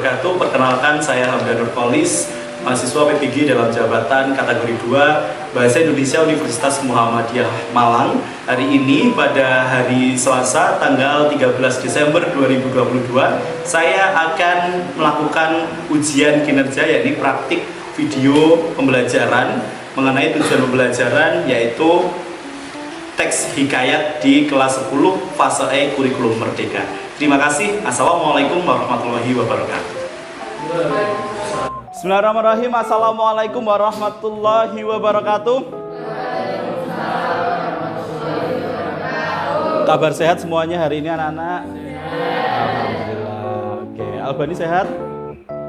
wabarakatuh. Perkenalkan, saya Hamdan Nurkolis, mahasiswa PPG dalam jabatan kategori 2 Bahasa Indonesia Universitas Muhammadiyah Malang. Hari ini pada hari Selasa tanggal 13 Desember 2022 saya akan melakukan ujian kinerja, yakni praktik video pembelajaran mengenai tujuan pembelajaran, yaitu teks hikayat di kelas 10 fase E kurikulum merdeka. Terima kasih. Assalamualaikum warahmatullahi wabarakatuh. Bismillahirrahmanirrahim. Assalamualaikum warahmatullahi wabarakatuh. Kabar sehat semuanya hari ini anak-anak? Alhamdulillah. Oke, Albani sehat?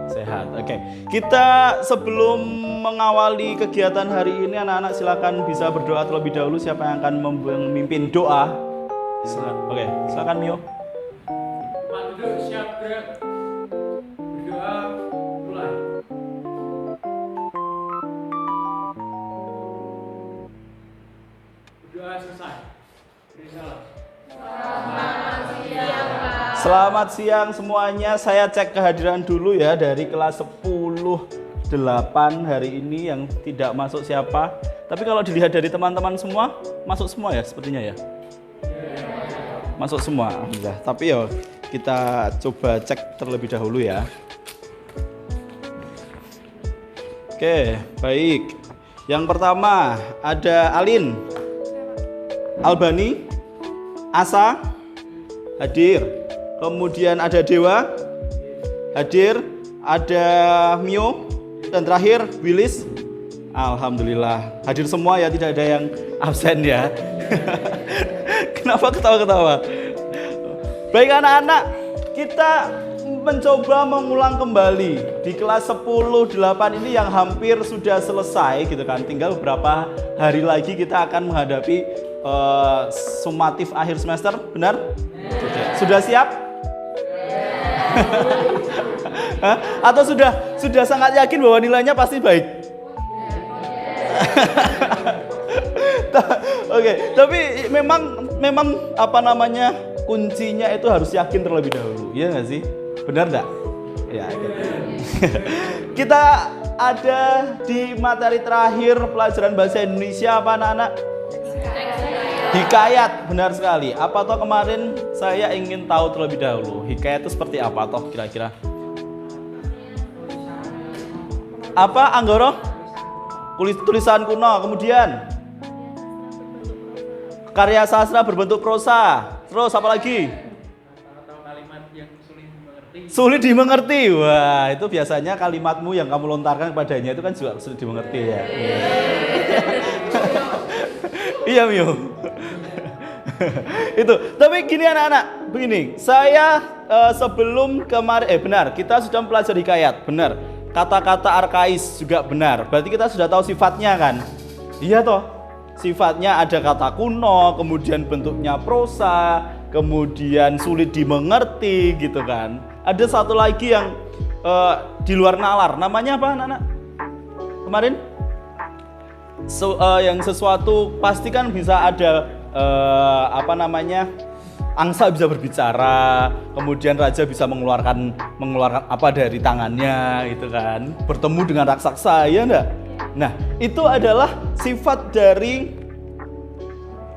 Sehat. Oke. Kita sebelum mengawali kegiatan hari ini, anak-anak silakan bisa berdoa terlebih dahulu. Siapa yang akan memimpin doa? Oke, silakan Mio. Pak duduk, siap gerak. Berdoa, mulai. Berdoa selesai. Beri salam. Selamat siang semuanya. Saya cek kehadiran dulu ya dari kelas 10-8 hari ini yang tidak masuk siapa. Tapi kalau dilihat dari teman-teman semua, masuk semua ya sepertinya ya. Masuk semua, alhamdulillah. Tapi ya kita coba cek terlebih dahulu ya. Oke, baik. Yang pertama ada Alin, Albani, Asa, hadir. Kemudian ada Dewa, hadir. Ada Mio, dan terakhir Willis. Alhamdulillah hadir semua ya, tidak ada yang absen ya. Kenapa ketawa-ketawa? Baik anak-anak, kita mencoba mengulang kembali di kelas 10-8 ini yang hampir sudah selesai gitu kan. Tinggal beberapa hari lagi kita akan menghadapi sumatif akhir semester, benar? Sudah siap? Atau sudah sangat yakin bahwa nilainya pasti baik? Oke, tapi memang apa namanya, kuncinya itu harus yakin terlebih dahulu, iya nggak sih? Benar nggak? Ya. Kita ada di materi terakhir pelajaran bahasa Indonesia apa anak-anak? Hikayat, benar sekali. Apa toh kemarin saya ingin tahu terlebih dahulu, hikayat itu seperti apa toh kira-kira? Apa Anggoro? Tulisan kuno, kemudian karya sastra berbentuk prosa. Terus apa lagi? Atau kalimat yang sulit dimengerti. Sulit dimengerti. Wah, itu biasanya kalimatmu yang kamu lontarkan kepadanya itu kan juga sulit dimengerti ya. Iya Mio. Itu. Tapi gini anak-anak, begini. Saya sebelum kemarin benar, kita sudah mempelajari hikayat, benar. Kata-kata arkais juga benar. Berarti kita sudah tahu sifatnya kan? Iya toh. Sifatnya ada kata kuno, kemudian bentuknya prosa, kemudian sulit dimengerti gitu kan. Ada satu lagi yang di luar nalar. Namanya apa anak-anak? Kemarin? Yang sesuatu pasti kan bisa ada apa namanya, angsa bisa berbicara, kemudian raja bisa mengeluarkan apa dari tangannya gitu kan, bertemu dengan raksasa, ya enggak? Nah, itu adalah sifat dari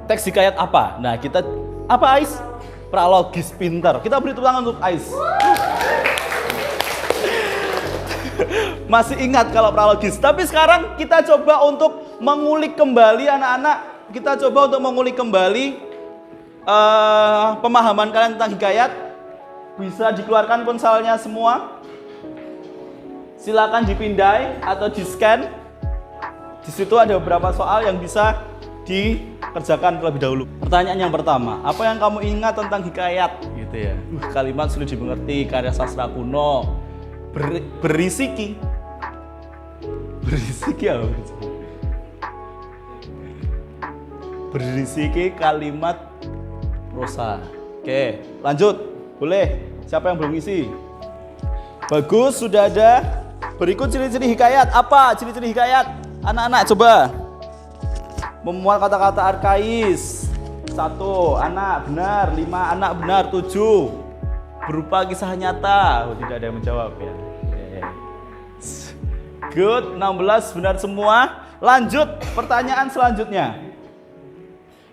teks hikayat apa? Nah, kita apa Ais? Pralogis pintar. Kita beri tepuk tangan untuk Ais. Masih ingat kalau pralogis. Tapi sekarang kita coba untuk mengulik kembali anak-anak. Kita coba untuk mengulik kembali pemahaman kalian tentang hikayat. Bisa dikeluarkan ponselnya semua. Silakan dipindai atau di-scan. Di situ ada beberapa soal yang bisa dikerjakan terlebih dahulu. Pertanyaan yang pertama, apa yang kamu ingat tentang hikayat? Gitu ya. Kalimat sulit dimengerti, karya sastra kuno, berisiki. Berisiki apa? Berisiki kalimat prosa. Oke, lanjut. Boleh. Siapa yang belum isi? Bagus, sudah ada. Berikut ciri-ciri hikayat. Apa ciri-ciri hikayat? Anak-anak coba. Memuat kata-kata arkais. 1 anak benar, 5 anak benar, 7. berupa kisah nyata. Oh, tidak ada yang menjawab ya. Good, 16 benar semua. Lanjut pertanyaan selanjutnya.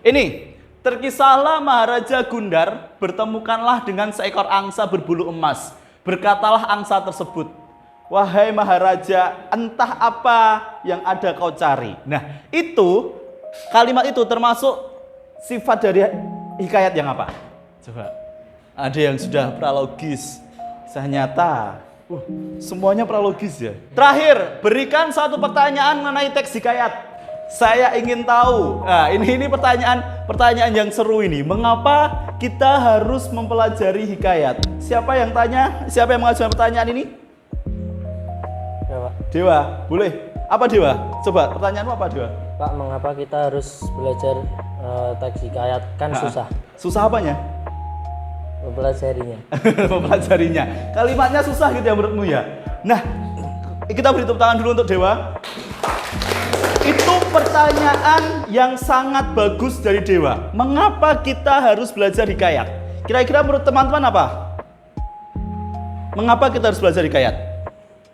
Ini, terkisahlah Maharaja Gundar bertemukanlah dengan seekor angsa berbulu emas. Berkatalah angsa tersebut, wahai Maharaja, entah apa yang ada kau cari. Nah, itu kalimat itu termasuk sifat dari hikayat yang apa? Coba. Ada yang sudah pralogis, kisah nyata. Semuanya pralogis ya. Terakhir, berikan satu pertanyaan mengenai teks hikayat. Saya ingin tahu. Nah, ini pertanyaan yang seru ini. Mengapa kita harus mempelajari hikayat? Siapa yang tanya? Siapa yang mengajukan pertanyaan ini? Ya, Pak. Dewa, boleh. Apa Dewa? Coba pertanyaanmu apa Dewa? Pak, mengapa kita harus belajar teks hikayat? Kan susah Susah apanya? mempelajarinya. Mempelajarinya. Kalimatnya susah gitu ya menurutmu ya? Nah, kita beri tepuk tangan dulu untuk Dewa. Itu pertanyaan yang sangat bagus dari Dewa. Mengapa kita harus belajar hikayat? Kira-kira menurut teman-teman apa? Mengapa kita harus belajar hikayat?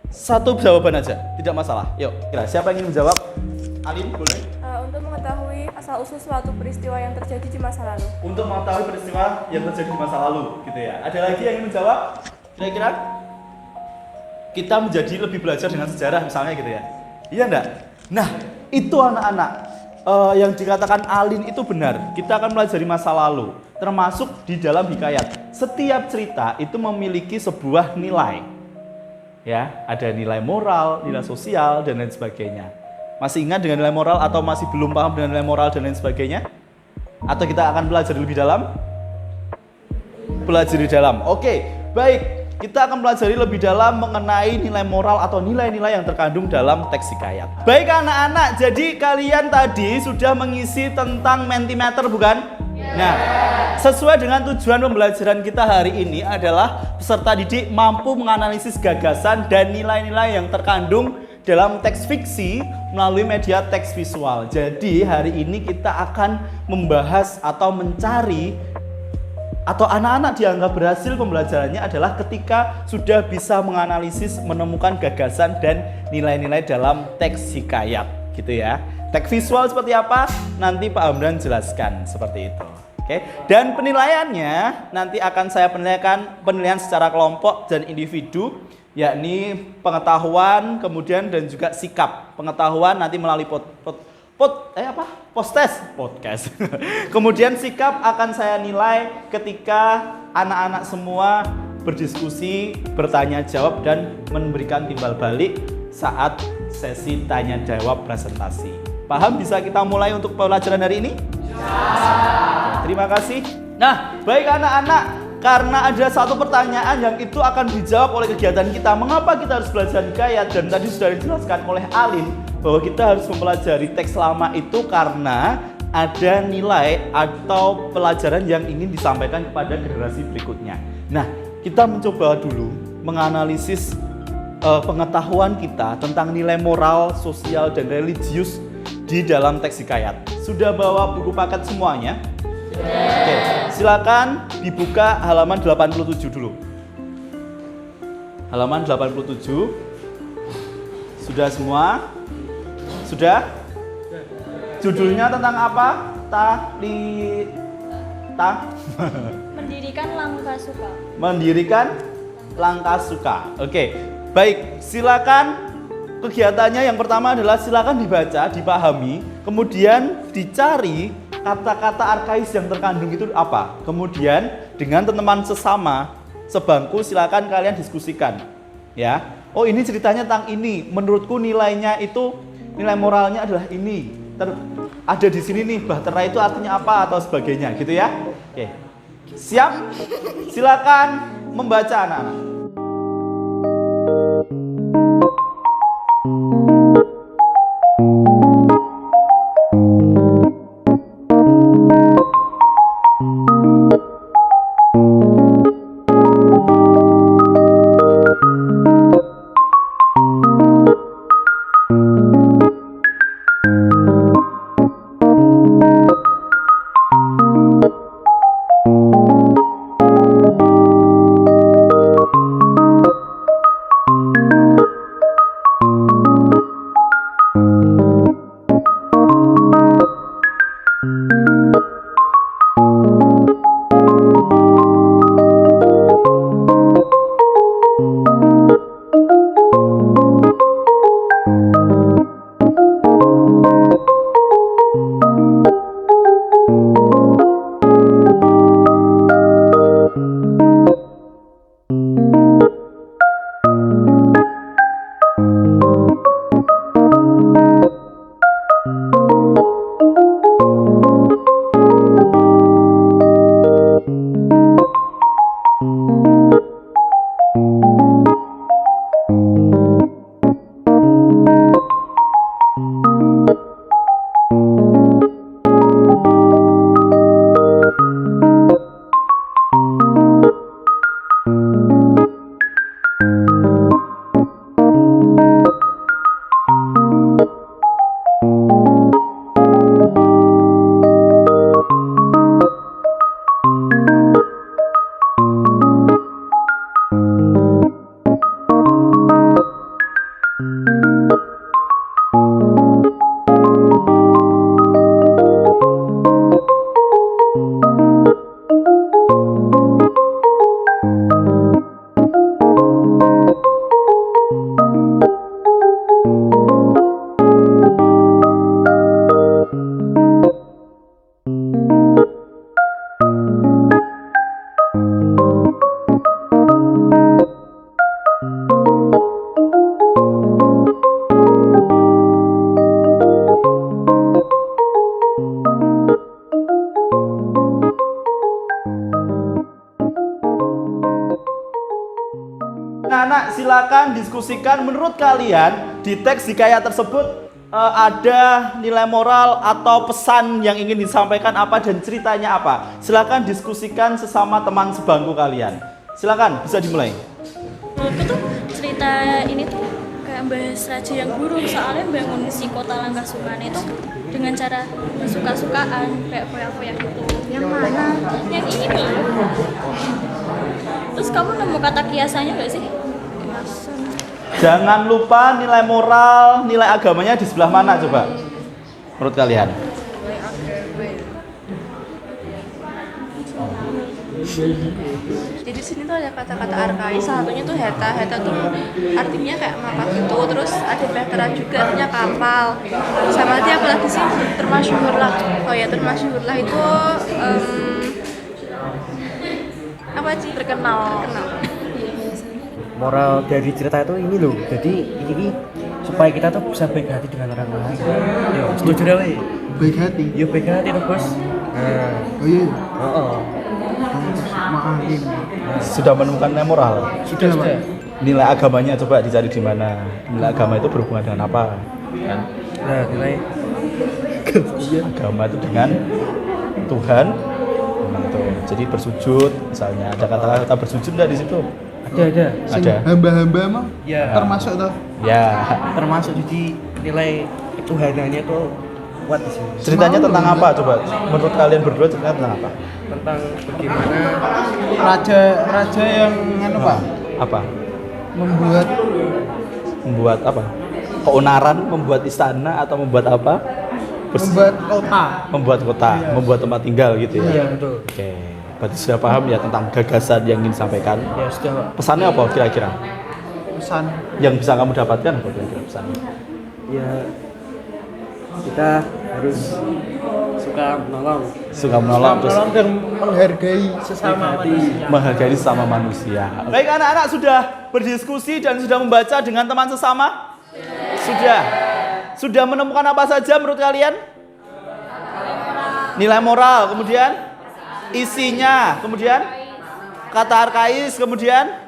Satu jawaban aja, tidak masalah. Yuk, kira siapa yang ingin menjawab? Alin, boleh? Untuk mengetahui asal-usul suatu peristiwa yang terjadi di masa lalu. Untuk mengetahui peristiwa yang terjadi di masa lalu, gitu ya. Ada lagi yang ingin menjawab? Kira-kira? Kita menjadi lebih belajar dengan sejarah misalnya gitu ya. Iya enggak? Nah, itu anak-anak yang dikatakan Alin itu benar. Kita akan pelajari masa lalu, termasuk di dalam hikayat. Setiap cerita itu memiliki sebuah nilai. Ya, ada nilai moral, nilai sosial dan lain sebagainya. Masih ingat dengan nilai moral atau masih belum paham dengan nilai moral dan lain sebagainya? Atau kita akan belajar lebih dalam? Pelajari dalam. Oke, baik. Kita akan pelajari lebih dalam mengenai nilai moral atau nilai-nilai yang terkandung dalam teks hikayat. Baik anak-anak, jadi kalian tadi sudah mengisi tentang Mentimeter bukan? Nah, sesuai dengan tujuan pembelajaran kita hari ini adalah peserta didik mampu menganalisis gagasan dan nilai-nilai yang terkandung dalam teks fiksi melalui media teks visual. Jadi hari ini kita akan membahas atau mencari atau anak-anak dianggap berhasil pembelajarannya adalah ketika sudah bisa menganalisis, menemukan gagasan dan nilai-nilai dalam teks hikayat, gitu ya. Teks visual seperti apa? Nanti Pak Hamdan jelaskan seperti itu. Oke. Dan penilaiannya nanti akan saya penilaian secara kelompok dan individu, yakni pengetahuan, kemudian dan juga sikap. Pengetahuan nanti melalui podcast. Kemudian sikap akan saya nilai ketika anak-anak semua berdiskusi, bertanya jawab dan memberikan timbal balik saat sesi tanya jawab presentasi. Paham? Bisa kita mulai untuk pelajaran hari ini? Ya. Terima kasih. Nah, baik anak-anak, karena ada satu pertanyaan yang itu akan dijawab oleh kegiatan kita. Mengapa kita harus belajar hikayat? Dan tadi sudah dijelaskan oleh Alin bahwa kita harus mempelajari teks lama itu karena ada nilai atau pelajaran yang ingin disampaikan kepada generasi berikutnya. Nah, kita mencoba dulu menganalisis pengetahuan kita tentang nilai moral, sosial, dan religius di dalam teks hikayat. Sudah bawa buku paket semuanya? Oke, silakan dibuka halaman 87 dulu. Halaman 87. Sudah semua? Sudah? Judulnya tentang apa? Mendirikan Langkah Suka. Mendirikan Langkah Suka. Oke, baik. Silakan. Kegiatannya yang pertama adalah silakan dibaca, dipahami, kemudian dicari kata-kata arkais yang terkandung itu apa. Kemudian dengan teman-teman sesama sebangku silakan kalian diskusikan. Ya. Oh, ini ceritanya tentang ini. Menurutku nilainya itu nilai moralnya adalah ini. Ada di sini nih, bahtera itu artinya apa atau sebagainya, gitu ya. Oke. Siap? Silakan membaca anak-anak. anak-anak silakan diskusikan menurut kalian di teks hikayat tersebut ada nilai moral atau pesan yang ingin disampaikan apa dan ceritanya apa. Silakan diskusikan sesama teman sebangku kalian. Silakan, bisa dimulai. Menurutku tuh cerita ini tuh kayak bahas raja yang buruk, soalnya bangun si kota Langkasukan itu dengan cara suka-sukaan kayak foya-foya gitu. Yang mana? Yang ini loh. Terus kamu nemu kata kiasannya gak sih? Kiasan. Jangan lupa nilai moral, nilai agamanya di sebelah mana coba? Menurut kalian? Jadi sini tuh ada kata-kata arkais, salah satunya tuh heta. Heta tuh artinya kayak mapa gitu. Terus ada bahtera juga artinya kapal. Sama nanti apa lagi sih? Termasyhur lah. Oh ya, termasyhur lah itu apa sih? Terkenal. Moral dari cerita itu ini loh, jadi ini supaya kita tuh bisa baik hati dengan orang lain. Yo, setuju deh, weh. Baik hati. Yo baik hati tuh bos. Nah, Oh iya. Maafin. Sudah menemukan nilai moral? sudah. Nilai agamanya coba dicari di mana? Nilai agama itu berhubungan dengan apa? Kan? Nah, nilai Agama itu dengan Tuhan. Gitu. Jadi bersujud, misalnya ada kata-kata bersujud nggak di situ? ada. Sing Ada. hamba-hamba emang Ya, termasuk toh. Ya. termasuk jadi nilai ketuhanannya tuh kuat di sini. Ceritanya tentang apa coba? Menurut kalian berdua ceritanya tentang apa? Tentang bagaimana Raja yang anu Pak, Apa? membuat Apa? Keonaran, membuat istana atau membuat apa? kota. Membuat kota, membuat tempat tinggal gitu ya. Iya, betul. Oke. Berarti sudah paham ya tentang gagasan yang ingin disampaikan. Ya sudah, Pak. Pesannya apa kira-kira? Pesan Yang bisa kamu dapatkan apa kira-kira pesannya? Ya kita harus suka menolong. Suka menolong terus dan menghargai sesama manusia. menghargai sesama manusia. Baik anak-anak sudah berdiskusi dan sudah membaca dengan teman sesama? Sudah. Sudah menemukan apa saja menurut kalian? Nilai moral, kemudian isinya, kemudian kata arkais, kemudian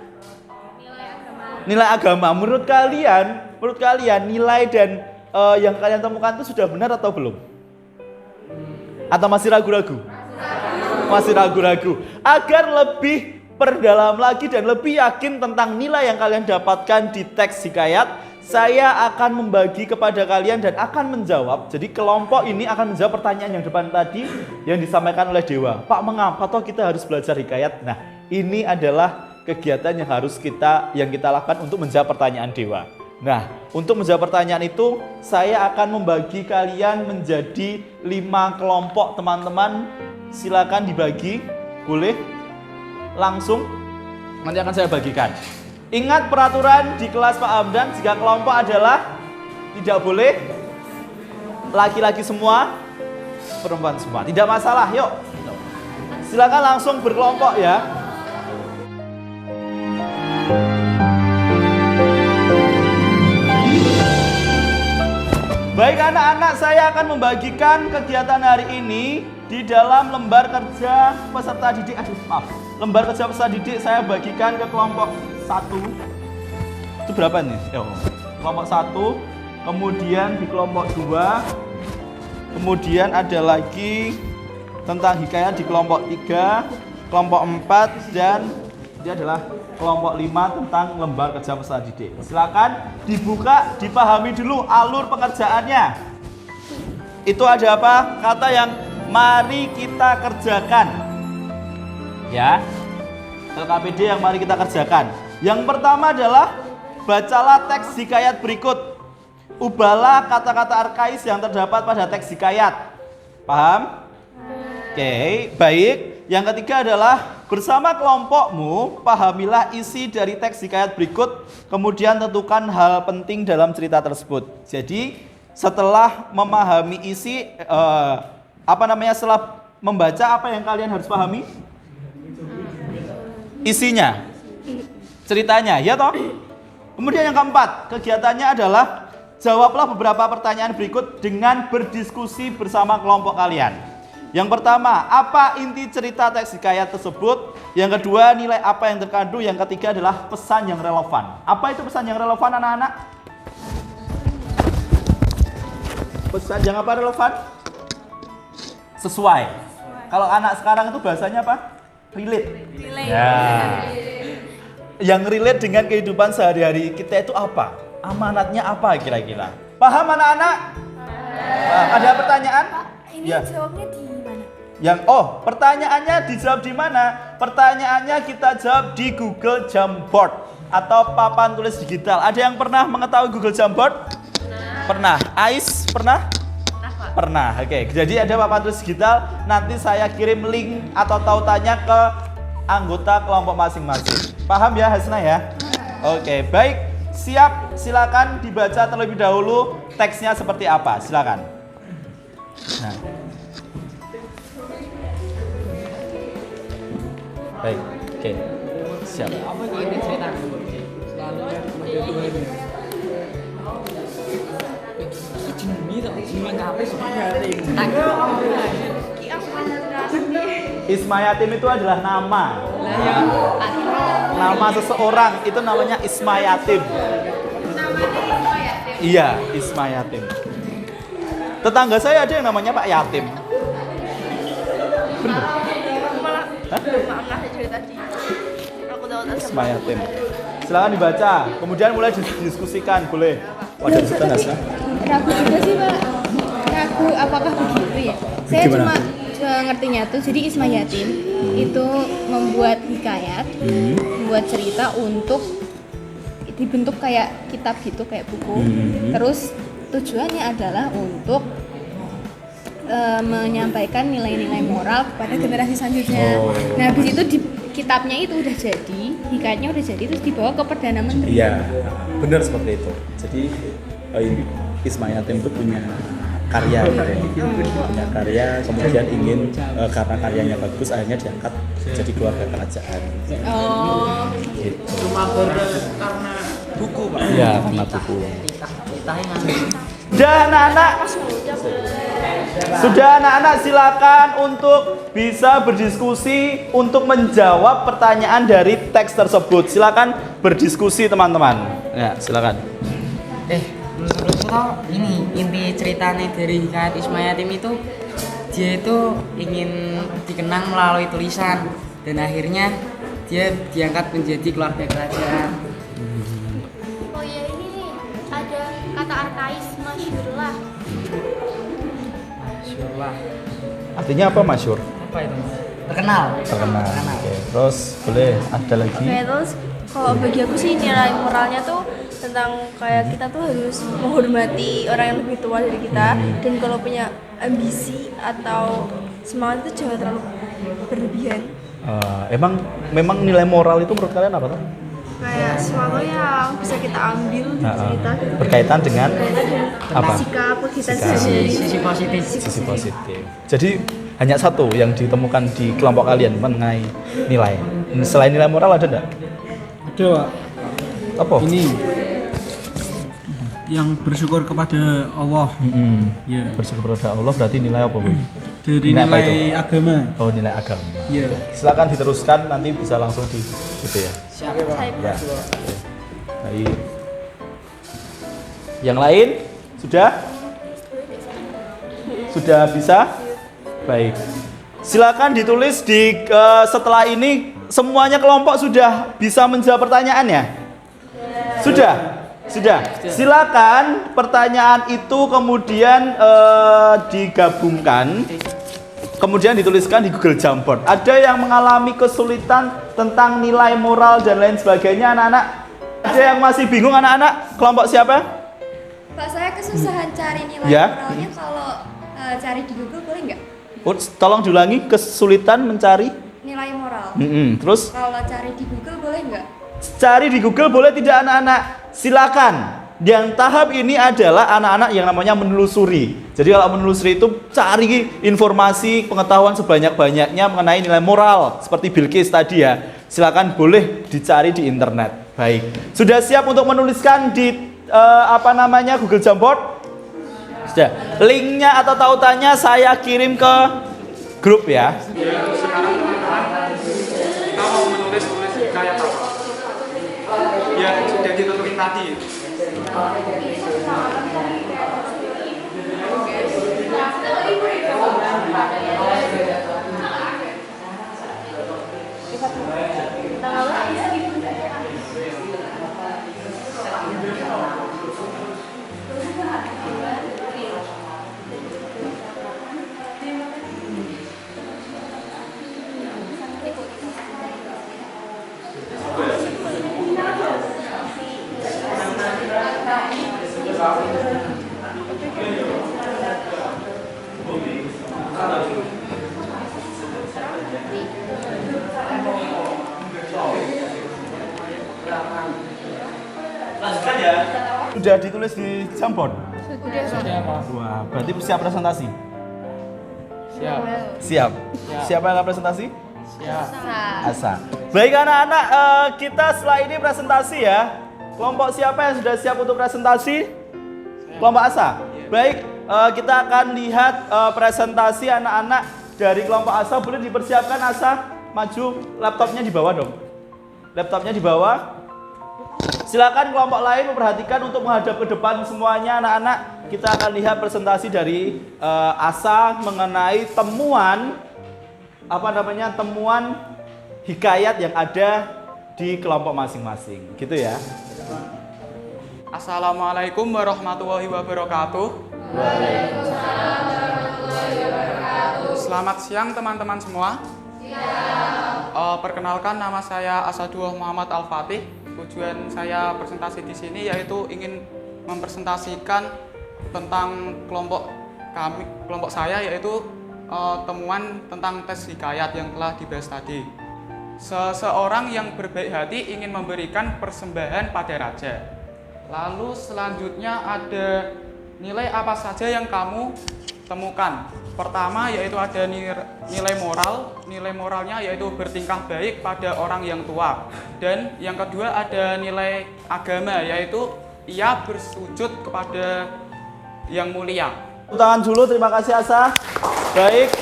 nilai agama. Menurut kalian nilai dan yang kalian temukan itu sudah benar atau belum? Atau masih ragu-ragu? Masih ragu-ragu. Agar lebih perdalam lagi dan lebih yakin tentang nilai yang kalian dapatkan di teks hikayat, saya akan membagi kepada kalian dan akan menjawab. Jadi kelompok ini akan menjawab pertanyaan yang depan tadi yang disampaikan oleh Dewa. Pak, mengapa toh kita harus belajar hikayat? Nah, ini adalah kegiatan yang kita lakukan untuk menjawab pertanyaan Dewa. Nah, untuk menjawab pertanyaan itu, saya akan membagi kalian menjadi 5 kelompok teman-teman. Silakan dibagi, boleh langsung. Nanti akan saya bagikan. Ingat peraturan di kelas Pak Hamdan, jika kelompok adalah tidak boleh laki-laki semua, perempuan semua. Tidak masalah, yuk. Silakan langsung berkelompok ya. Baik anak-anak, saya akan membagikan kegiatan hari ini di dalam lembar kerja peserta didik. Lembar kerja peserta didik saya bagikan ke kelompok 1. Itu berapa nih? Kelompok 1, kemudian di kelompok 2, kemudian ada lagi tentang hikayat di kelompok 3, kelompok 4, dan ini adalah kelompok 5 tentang lembar kerja peserta didik. Silakan dibuka, dipahami dulu alur pengerjaannya. Itu ada apa? Kata yang mari kita kerjakan. Ya. LKPD yang mari kita kerjakan. Yang pertama adalah bacalah teks hikayat berikut. Ubahlah kata-kata arkais yang terdapat pada teks hikayat. Paham? Oke, baik. Yang ketiga adalah bersama kelompokmu pahamilah isi dari teks hikayat berikut, kemudian tentukan hal penting dalam cerita tersebut. Jadi setelah memahami isi, setelah membaca apa yang kalian harus pahami? Isinya, ceritanya, ya toh? Kemudian yang keempat, kegiatannya adalah jawablah beberapa pertanyaan berikut dengan berdiskusi bersama kelompok kalian. Yang pertama, apa inti cerita teks hikayat tersebut? Yang kedua, nilai apa yang terkandung? Yang ketiga adalah pesan yang relevan. Apa itu pesan yang relevan, anak-anak? Pesan yang apa relevan? Sesuai. Kalau anak sekarang itu bahasanya apa? Relate. Ya. Yang relate dengan kehidupan sehari-hari kita itu apa? Amanatnya apa kira-kira? Paham anak-anak? Ada pertanyaan? Ini Ya. jawabnya di mana? Pertanyaannya dijawab di mana? Pertanyaannya kita jawab di Google Jamboard atau papan tulis digital. Ada yang pernah mengetahui Google Jamboard? Pernah. Ais pernah? Pernah. Oke. Jadi ada papan tulis digital. Nanti saya kirim link atau tautannya ke anggota kelompok masing-masing. Paham ya, Hasna ya? Oke, baik. Siap. Silakan dibaca terlebih dahulu teksnya seperti apa. Silakan. Nah. Baik, oke, siap. Apa ini cerita? Selalu Ismayatim itu adalah nama. Nama seseorang itu namanya Ismayatim. Iya, Ismayatim. Tetangga saya ada yang namanya Pak Yatim. Bener? Ismayatim. Silakan dibaca. Kemudian mulai didiskusikan, boleh. Wadah kita nggak sih? Ragu juga sih Pak, ragu apakah begitu ya. Saya cuma ngertinya tuh, jadi Ismayatim itu membuat hikayat, membuat cerita untuk dibentuk kayak kitab gitu, kayak buku. Terus tujuannya adalah untuk menyampaikan nilai-nilai moral kepada generasi selanjutnya. Nah habis itu di kitabnya itu udah jadi, hikayatnya udah jadi, terus dibawa ke Perdana Menteri. Iya, benar seperti itu. Jadi Ismayatim itu punya karya, punya karya, kemudian ingin karena karyanya bagus, akhirnya diangkat jadi keluarga kerajaan. Oh, Gitu. cuma karena buku, Pak. Iya, karena buku. Sudah anak-anak silakan untuk bisa berdiskusi untuk menjawab pertanyaan dari teks tersebut. Silakan berdiskusi teman-teman. Ya, silakan. Menurutku toh ini inti ceritanya dari hikayat Ismayatim itu, dia itu ingin dikenang melalui tulisan dan akhirnya dia diangkat menjadi keluarga kerajaan. Oh ya, ini nih ada kata arkais masyhurlah. Masyhurlah. Artinya apa masyhur? Apa itu? Terkenal. Terkenal. Oke. Terus boleh ada lagi? Oke, terus kalau bagi aku sih nilai moralnya tuh tentang kayak kita tuh harus menghormati orang yang lebih tua dari kita, dan kalau punya ambisi atau semangat itu jangan terlalu berlebihan. Memang nilai moral itu menurut kalian apa tuh? Kayak sesuatu yang bisa kita ambil di cerita gitu. Berkaitan dengan apa? Sikap kita Sikap. sendiri. Sisi positif. Jadi hanya satu yang ditemukan di kelompok kalian mengenai nilai. Selain nilai moral ada enggak? Ada Pak. Apa? Ini yang bersyukur kepada Allah. Ya. Bersyukur kepada Allah berarti nilai apa, Bu? Dari Nilai apa itu? nilai agama. Oh, nilai agama. Iya. Silakan diteruskan, nanti bisa langsung di gitu ya. Siap. Ya. Oke. Baik. Yang lain sudah? Sudah bisa? Baik. Silakan ditulis di setelah ini semuanya kelompok sudah bisa menjawab pertanyaannya? Sudah? Sudah. Silakan pertanyaan itu kemudian digabungkan, kemudian dituliskan di Google Jamboard. Ada yang mengalami kesulitan tentang nilai moral dan lain sebagainya, anak-anak? Ada yang masih bingung, anak-anak? Kelompok siapa? Pak, saya kesusahan cari nilai Ya. moralnya, kalau cari di Google boleh nggak? Tolong diulangi, kesulitan mencari Nilai moral. terus Kalau cari di Google boleh nggak? cari di Google boleh tidak, anak-anak? Silakan. Yang tahap ini adalah anak-anak yang namanya menelusuri. Jadi kalau menelusuri itu cari informasi, pengetahuan sebanyak-banyaknya mengenai nilai moral seperti Bilqis tadi ya. Silakan boleh dicari di internet. Baik. Sudah siap untuk menuliskan di Google Jamboard? Sudah. Linknya atau tautannya saya kirim ke grup ya. Sekarang kita mau menulis hikayat apa? Ya sudah ditentuin tadi. Lanjutkan ya. Sudah ditulis di jamboard? Sudah. Wah, berarti siap presentasi? Siap. Siap. Siapa yang akan presentasi? Siap. Asa. Baik anak-anak, kita setelah ini presentasi ya. Kelompok siapa yang sudah siap untuk presentasi? Kelompok Asa. Baik, kita akan lihat presentasi anak-anak dari kelompok Asa. Boleh dipersiapkan Asa? Maju, laptopnya di bawah dong. Laptopnya di bawah. Silakan kelompok lain memperhatikan untuk menghadap ke depan semuanya anak-anak. Kita akan lihat presentasi dari Asa mengenai temuan temuan hikayat yang ada di kelompok masing-masing. Gitu ya. Assalamualaikum warahmatullahi wabarakatuh. Waalaikumsalam warahmatullahi wabarakatuh. Selamat siang teman-teman semua. Perkenalkan, nama saya Asaduh Muhammad Al-Fatih. Tujuan saya presentasi di sini yaitu ingin mempresentasikan tentang kelompok saya, yaitu temuan tentang tes hikayat yang telah dibahas tadi. Seseorang yang berbaik hati ingin memberikan persembahan pada raja. Lalu selanjutnya ada nilai apa saja yang kamu temukan. Pertama yaitu ada nilai moral. Nilai moralnya yaitu bertingkah baik pada orang yang tua. Dan yang kedua ada nilai agama, yaitu ia bersujud kepada yang mulia. Tangan dulu, terima kasih Asa. Baik,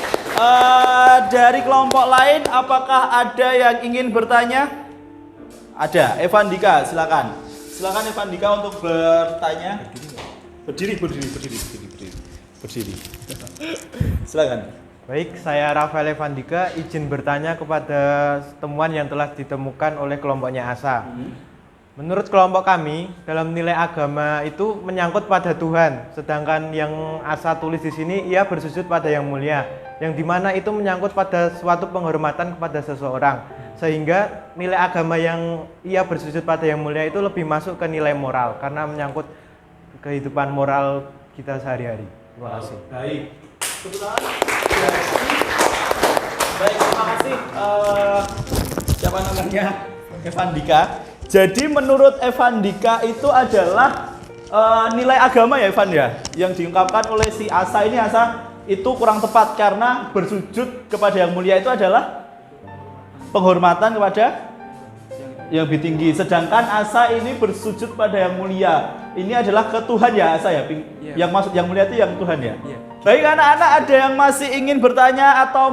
dari kelompok lain apakah ada yang ingin bertanya? Ada, Evan Dika, silakan. Silakan Evan Dika untuk bertanya. Berdiri. Silakan. Baik, saya Rafael Evandika, izin bertanya kepada temuan yang telah ditemukan oleh kelompoknya Asa. Menurut kelompok kami, dalam nilai agama itu menyangkut pada Tuhan, sedangkan yang Asa tulis di sini ia bersujud pada yang mulia, yang dimana itu menyangkut pada suatu penghormatan kepada seseorang, sehingga nilai agama yang ia bersujud pada yang mulia itu lebih masuk ke nilai moral karena menyangkut kehidupan moral kita sehari-hari. Terima kasih. Baik. Baik, terima kasih. Siapa namanya? Evan Dika. Jadi menurut Evan Dika itu adalah nilai agama ya Evan ya, yang diungkapkan oleh si Asa ini. Asa itu kurang tepat karena bersujud kepada yang mulia itu adalah penghormatan kepada yang lebih tinggi. Sedangkan Asa ini bersujud pada yang mulia. Ini adalah ke Tuhan ya Asa ya. Yang maksud yang mulia itu yang Tuhan ya. Baik anak-anak, ada yang masih ingin bertanya atau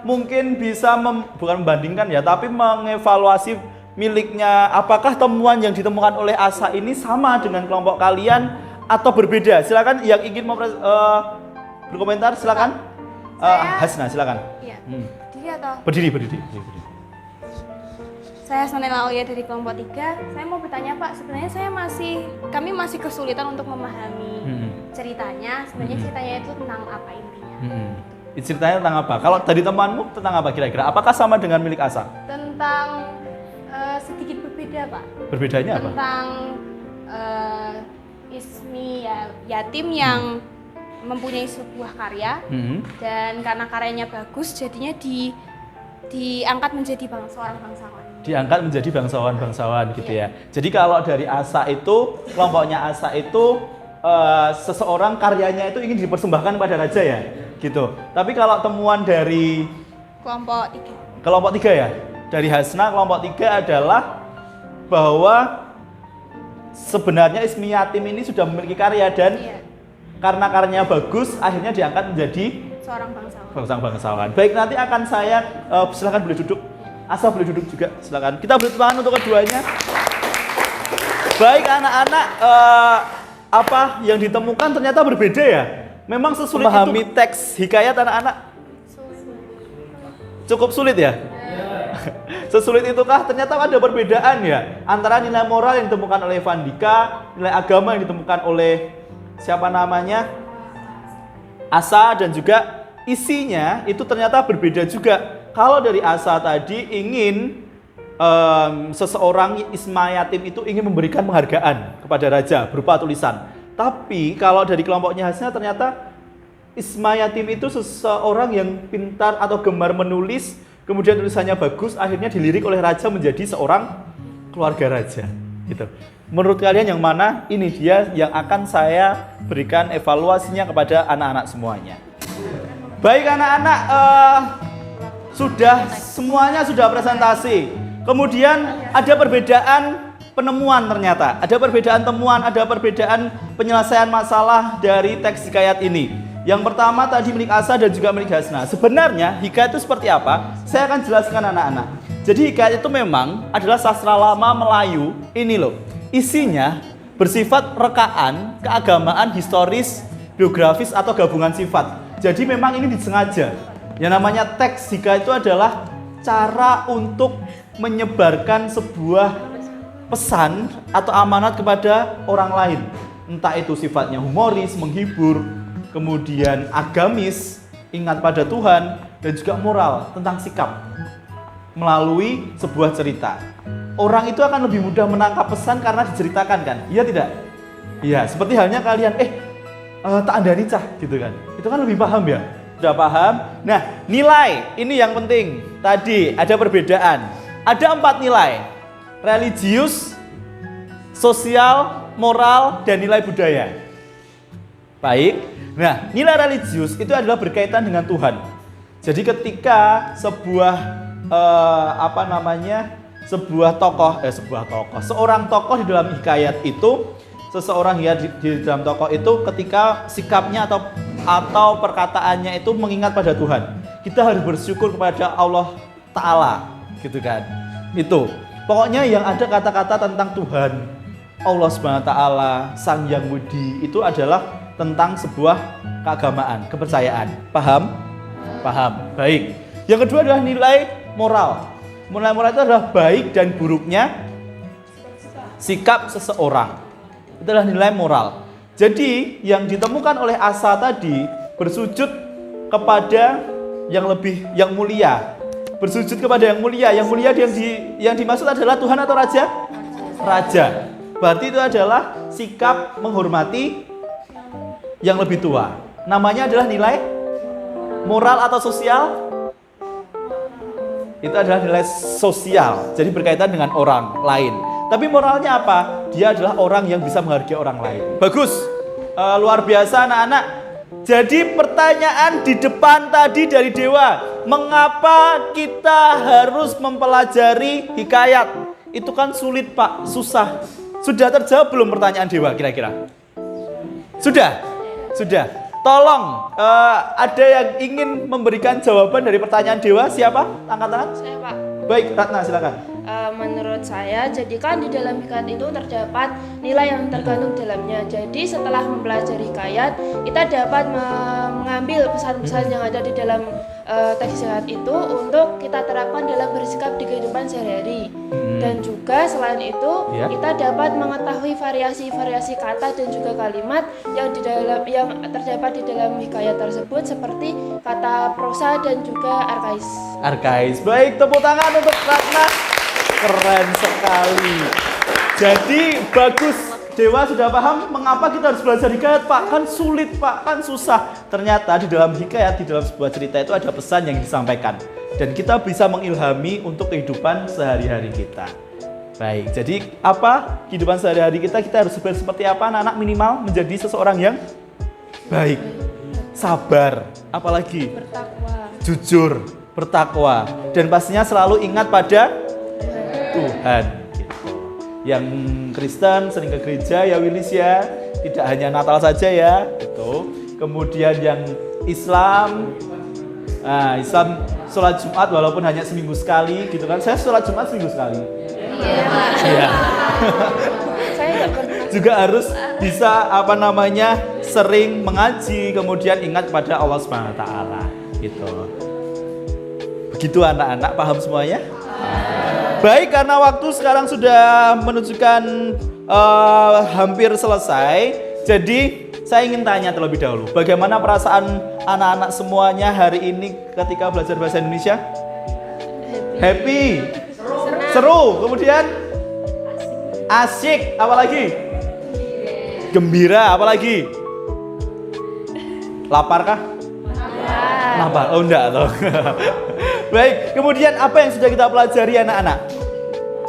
mungkin bisa bukan membandingkan ya, tapi mengevaluasi miliknya. Apakah temuan yang ditemukan oleh Asa ini sama dengan kelompok kalian atau berbeda? Silakan yang ingin berkomentar, silakan. Hasna, silakan. Iya. Atau Berdiri. Saya Sanela Aulia dari kelompok 3. Saya mau bertanya Pak, sebenarnya kami masih kesulitan untuk memahami ceritanya. Sebenarnya ceritanya itu tentang apa intinya? Ceritanya tentang apa? Kalau dari temanmu tentang apa kira-kira? Apakah sama dengan milik Asa? Tentang sedikit berbeda Pak. Berbedanya apa? Tentang Ismi yatim yang mempunyai sebuah karya dan karena karyanya bagus jadinya diangkat menjadi seorang bangsawan. Diangkat menjadi bangsawan gitu ya. Jadi kalau dari Asa itu, kelompoknya Asa itu seseorang karyanya itu ingin dipersembahkan pada raja ya, gitu. Tapi kalau temuan dari kelompok 3 ya, dari Hasna kelompok 3 adalah bahwa sebenarnya Ismi Yatim ini sudah memiliki karya dan karena karyanya bagus akhirnya diangkat menjadi seorang bangsawan. Bangsawan. Baik, nanti akan saya silakan boleh duduk. Asa boleh duduk juga, silakan. Kita beri tepuk tangan untuk keduanya. Baik anak-anak, apa yang ditemukan ternyata berbeda ya. Memang sesulit memahami itu teks hikayat anak-anak. Cukup sulit ya. Sesulit itukah? Ternyata ada perbedaan ya antara nilai moral yang ditemukan oleh Vandika, nilai agama yang ditemukan oleh siapa namanya Asa, dan juga isinya itu ternyata berbeda juga. Kalau dari Asa tadi ingin seseorang Isma Yatim itu ingin memberikan penghargaan kepada raja berupa tulisan. Tapi kalau dari kelompoknya Hasna ternyata Isma Yatim itu seseorang yang pintar atau gemar menulis, kemudian tulisannya bagus, akhirnya dilirik oleh raja menjadi seorang keluarga raja. Gitu. Menurut kalian yang mana? Ini dia yang akan saya berikan evaluasinya kepada anak-anak semuanya. Baik anak-anak, semuanya sudah presentasi. Kemudian ada perbedaan penemuan ternyata. Ada perbedaan temuan, ada perbedaan penyelesaian masalah dari teks hikayat ini. Yang pertama tadi milik Asa dan juga milik Hasna. Sebenarnya hikayat itu seperti apa? Saya akan jelaskan anak-anak. Jadi hikayat itu memang adalah sastra lama Melayu. Ini loh, isinya bersifat rekaan, keagamaan, historis, biografis atau gabungan sifat. Jadi memang ini disengaja. Yang namanya teks hikayat itu adalah cara untuk menyebarkan sebuah pesan atau amanat kepada orang lain. Entah itu sifatnya humoris, menghibur, kemudian agamis, ingat pada Tuhan, dan juga moral tentang sikap melalui sebuah cerita. Orang itu akan lebih mudah menangkap pesan karena diceritakan kan? Iya tidak? Iya, seperti halnya kalian, tak andani cah gitu kan. Itu kan lebih paham ya? Sudah paham? Nah, nilai, ini yang penting. Tadi ada perbedaan. Ada 4 nilai. Religius, sosial, moral, dan nilai budaya. Baik. Nah, nilai religius itu adalah berkaitan dengan Tuhan. Jadi ketika seorang tokoh di dalam hikayat itu, seseorang ya di dalam tokoh itu ketika sikapnya atau perkataannya itu mengingat pada Tuhan. Kita harus bersyukur kepada Allah Ta'ala, gitu kan. Itu. Pokoknya yang ada kata-kata tentang Tuhan, Allah Subhanahu wa Ta'ala, Sang Yang Widi, itu adalah tentang sebuah keagamaan, kepercayaan. Paham? Paham. Baik. Yang kedua adalah nilai moral. Nilai moral itu adalah baik dan buruknya sikap seseorang. Itu adalah nilai moral. Jadi yang ditemukan oleh Asa tadi bersujud kepada yang mulia. Bersujud kepada yang mulia. Yang mulia yang dimaksud adalah Tuhan atau raja? Raja. Berarti itu adalah sikap menghormati yang lebih tua. Namanya adalah nilai moral atau sosial? Itu adalah nilai sosial. Jadi berkaitan dengan orang lain. Tapi moralnya apa? Dia adalah orang yang bisa menghargai orang lain. Bagus. Luar biasa anak-anak. Jadi pertanyaan di depan tadi dari Dewa, mengapa kita harus mempelajari hikayat? Itu kan sulit Pak, susah. Sudah terjawab belum pertanyaan Dewa kira-kira? Sudah? Sudah. Tolong, ada yang ingin memberikan jawaban dari pertanyaan Dewa? Siapa? Angkat tangan. Saya Pak. Baik, Ratna silakan. Menurut saya, jadi kan di dalam hikayat itu terdapat nilai yang terkandung dalamnya. Jadi setelah mempelajari hikayat, kita dapat mengambil pesan-pesan yang ada di dalam teks hikayat itu untuk kita terapkan dalam bersikap di kehidupan sehari-hari. Dan juga selain itu, kita dapat mengetahui variasi-variasi kata dan juga kalimat yang terdapat di dalam hikayat tersebut, seperti kata prosa dan juga arkais. Arkais. Baik, tepuk tangan untuk Ratna. Keren sekali. Jadi bagus. Dewa sudah paham mengapa kita harus belajar hikayat, Pak? Kan sulit, Pak. Kan susah. Ternyata di dalam hikayat, di dalam sebuah cerita itu ada pesan yang disampaikan. Dan kita bisa mengilhami untuk kehidupan sehari-hari kita. Baik, jadi apa? Kehidupan sehari-hari kita harus seperti apa anak-anak? Minimal menjadi seseorang yang baik, sabar, apalagi? Bertakwa. Jujur, bertakwa. Dan pastinya selalu ingat pada Tuhan. Yang Kristen sering ke gereja ya Wilis ya, tidak hanya Natal saja ya, gitu. Kemudian yang Islam. Nah, Islam sholat Jumat walaupun hanya seminggu sekali gitu kan. Saya sholat Jumat seminggu sekali. Iya. Saya nggak pernah. Juga harus bisa sering mengaji, kemudian ingat pada Allah Subhanahu wa taala gitu. Begitu anak-anak, paham semuanya? Baik, karena waktu sekarang sudah menunjukkan hampir selesai. Jadi saya ingin tanya terlebih dahulu, bagaimana perasaan anak-anak semuanya hari ini ketika belajar bahasa Indonesia? Happy. Seru. Kemudian asik. Apalagi? Gembira. Apalagi? Lapar kah? Lapar. Oh enggak toh. Baik, kemudian apa yang sudah kita pelajari anak-anak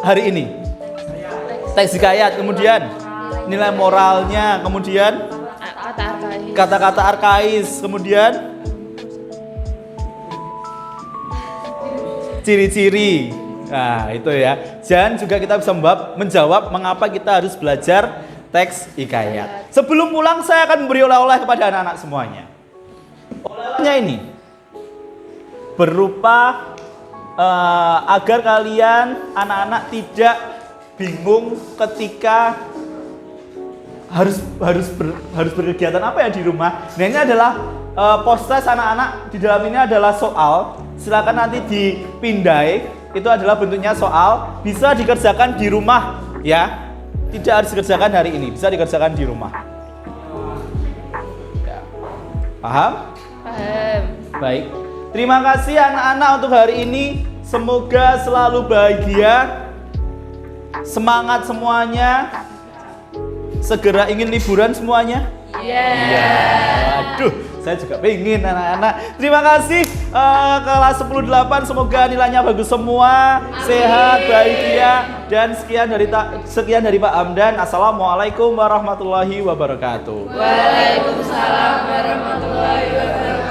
hari ini? Teks hikayat, kemudian nilai moralnya, kemudian kata-kata arkais, kemudian ciri-ciri. Nah, itu ya. Dan juga kita bisa menjawab mengapa kita harus belajar teks hikayat. Sebelum pulang saya akan memberi oleh-oleh kepada anak-anak semuanya. Oleh-olehnya ini berupa agar kalian anak-anak tidak bingung ketika harus berkegiatan apa ya di rumah. Nah, ini adalah post-test anak-anak. Di dalam ini adalah soal. Silakan nanti dipindai. Itu adalah bentuknya soal. Bisa dikerjakan di rumah ya. Tidak harus dikerjakan hari ini. Bisa dikerjakan di rumah. Paham? Paham. Baik. Terima kasih anak-anak untuk hari ini. Semoga selalu bahagia. Semangat semuanya. Segera ingin liburan semuanya. Aduh, saya juga pengen anak-anak. Terima kasih kelas 10-8. Semoga nilainya bagus semua. Sehat, bahagia. Dan sekian dari Pak Hamdan. Assalamualaikum warahmatullahi wabarakatuh. Waalaikumsalam warahmatullahi wabarakatuh.